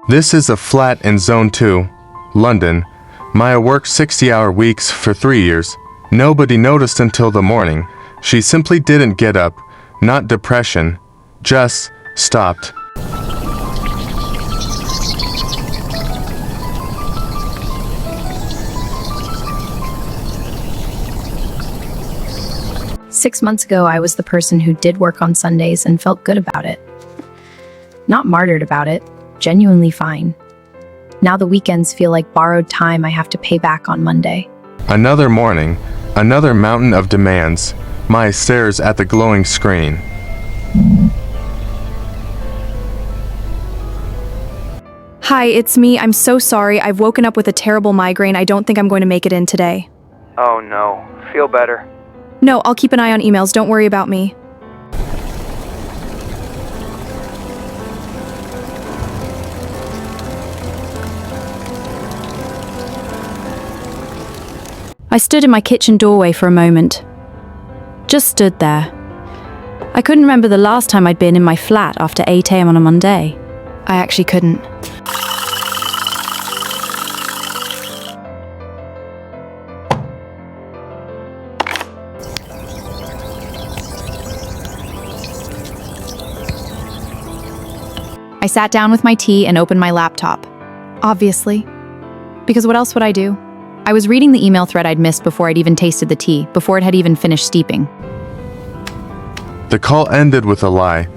This is a flat in Zone 2, London. Maya worked 60-hour weeks for 3 years. Nobody noticed until the morning. She simply didn't get up. Not depression. Just stopped. Six months ago, I was the person who did work on Sundays and felt good about it. Not martyred about it, genuinely fine. Now the weekends feel like borrowed time I have to pay back on Monday. Another morning, another mountain of demands. Maya stares at the glowing screen. Hi, it's me. I'm so sorry. I've woken up with a terrible migraine. I don't think I'm going to make it in today. Oh no, feel better. No, I'll keep an eye on emails. Don't worry about me. I stood in my kitchen doorway for a moment. Just stood there. I couldn't remember the last time I'd been in my flat after 8 a.m. on a Monday. I actually couldn't. I sat down with my tea and opened my laptop. Obviously. Because what else would I do? I was reading the email thread I'd missed before I'd even tasted the tea, before it had even finished steeping. The call ended with a lie,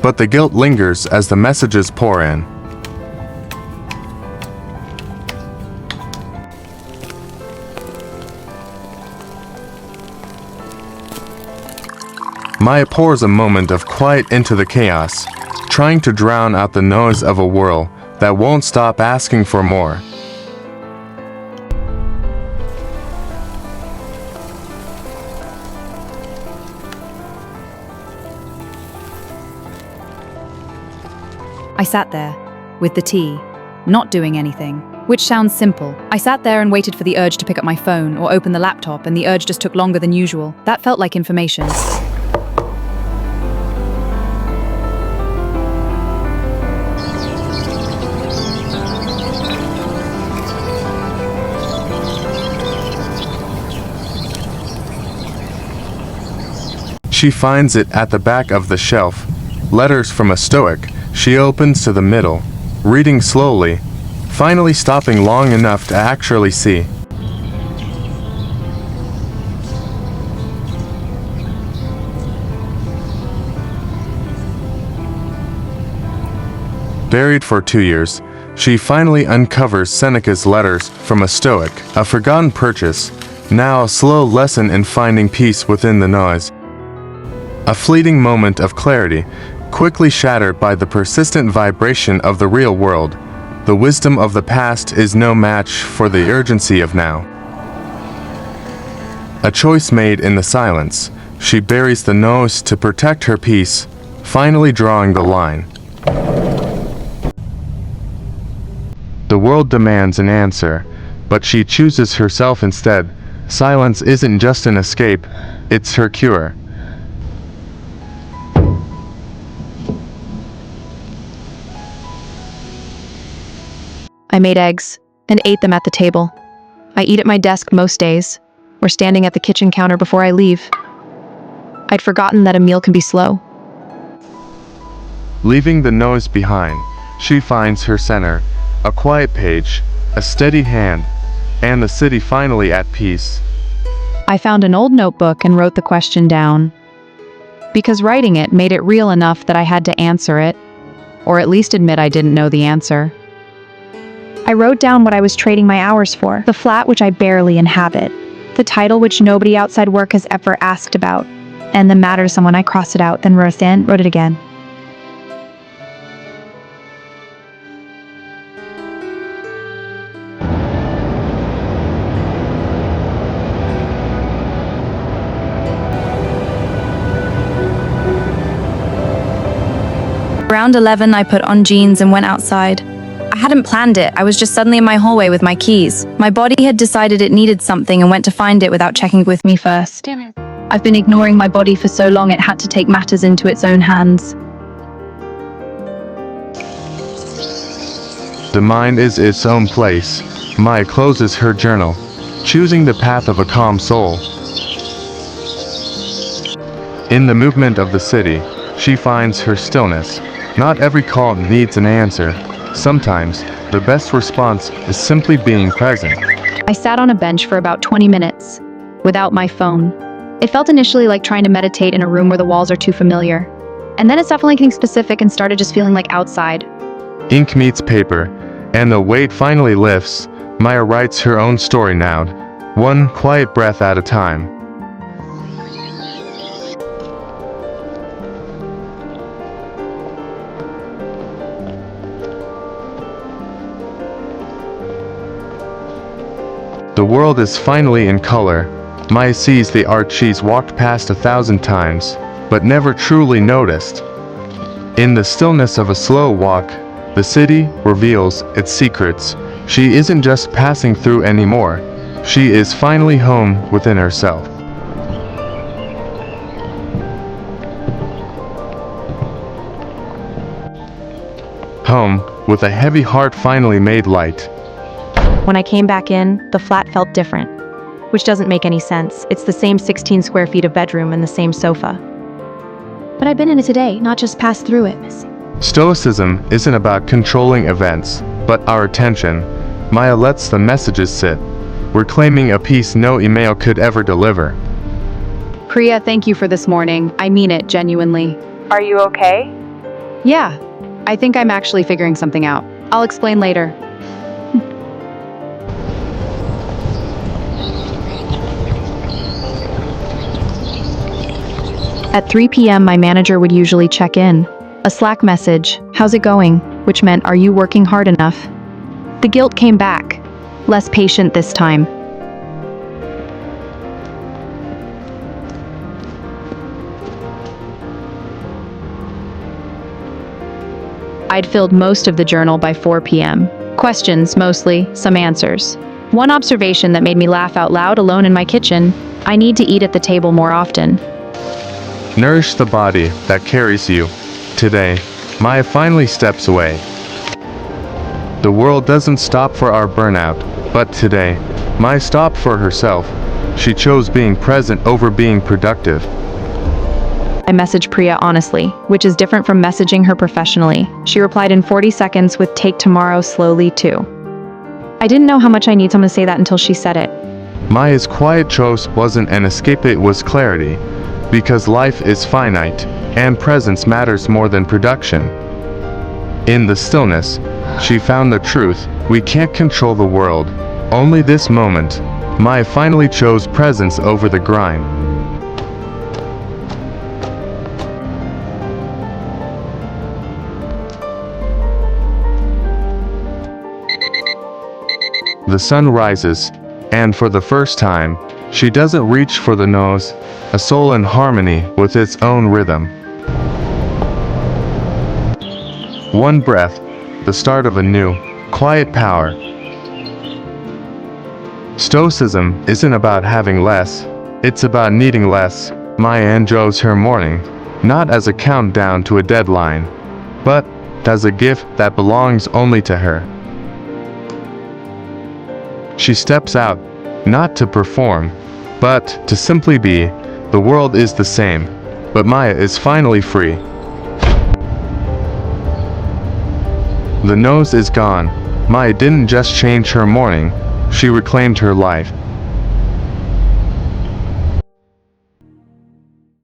but the guilt lingers as the messages pour in. Maya pours a moment of quiet into the chaos, trying to drown out the noise of a whirl that won't stop asking for more. I sat there, with the tea, not doing anything, which sounds simple. I sat there and waited for the urge to pick up my phone or open the laptop, and the urge just took longer than usual. That felt like information. She finds it at the back of the shelf. Letters from a Stoic. She opens to the middle, reading slowly, finally stopping long enough to actually see. Buried for 2 years, she finally uncovers Seneca's letters from a Stoic, a forgotten purchase, now a slow lesson in finding peace within the noise. A fleeting moment of clarity, quickly shattered by the persistent vibration of the real world. The wisdom of the past is no match for the urgency of now. A choice made in the silence. She buries the noise to protect her peace, finally drawing the line. The world demands an answer, but she chooses herself instead. Silence isn't just an escape, it's her cure. I made eggs and ate them at the table. I eat at my desk most days. We're standing at the kitchen counter before I leave. I'd forgotten that a meal can be slow. Leaving the noise behind, she finds her center, a quiet page, a steady hand, and the city finally at peace. I found an old notebook and wrote the question down. Because writing it made it real enough that I had to answer it, or at least admit I didn't know the answer. I wrote down what I was trading my hours for, the flat which I barely inhabit, the title which nobody outside work has ever asked about, and the matter to someone. I crossed it out, then wrote it again. Around 11, I put on jeans and went outside. I hadn't planned it. I was just suddenly in my hallway with my keys. My body had decided it needed something and went to find it without checking with me first. I've been ignoring my body for so long it had to take matters into its own hands. The mind is its own place. Maya closes her journal, choosing the path of a calm soul. In the movement of the city, she finds her stillness. Not every call needs an answer. Sometimes, the best response is simply being present. I sat on a bench for about 20 minutes, without my phone. It felt initially like trying to meditate in a room where the walls are too familiar. And then it stopped feeling anything specific and started just feeling like outside. Ink meets paper, and the weight finally lifts. Maya writes her own story now, one quiet breath at a time. The world is finally in color. Maya sees the art she's walked past 1,000 times, but never truly noticed. In the stillness of a slow walk, the city reveals its secrets. She isn't just passing through anymore. She is finally home within herself. Home, with a heavy heart finally made light. When I came back in, the flat felt different, which doesn't make any sense. It's the same 16 square feet of bedroom and the same sofa. But I've been in it today, not just passed through it. Stoicism isn't about controlling events, but our attention. Maya lets the messages sit. We're claiming a peace no email could ever deliver. Priya, thank you for this morning. I mean it, genuinely. Are you okay? Yeah, I think I'm actually figuring something out. I'll explain later. At 3 p.m., my manager would usually check in. A Slack message, "How's it going?" which meant, "Are you working hard enough?" The guilt came back. Less patient this time. I'd filled most of the journal by 4 p.m. Questions, mostly, some answers. One observation that made me laugh out loud alone in my kitchen: I need to eat at the table more often. Nourish the body that carries you. Today, Maya finally steps away. The world doesn't stop for our burnout, but today, Maya stopped for herself. She chose being present over being productive. I messaged Priya honestly, which is different from messaging her professionally. She replied in 40 seconds with "Take tomorrow slowly too." I didn't know how much I need someone to say that until she said it. Maya's quiet choice wasn't an escape, it was clarity. Because life is finite, and presence matters more than production. In the stillness, she found the truth: we can't control the world, only this moment. Maya finally chose presence over the grind. The sun rises, and for the first time, she doesn't reach for the nose, a soul in harmony with its own rhythm. One breath, the start of a new, quiet power. Stoicism isn't about having less, it's about needing less. Maya enjoys her morning, not as a countdown to a deadline, but as a gift that belongs only to her. She steps out, not to perform, but to simply be. The world is the same, but Maya is finally free. The nose is gone. Maya didn't just change her morning, she reclaimed her life.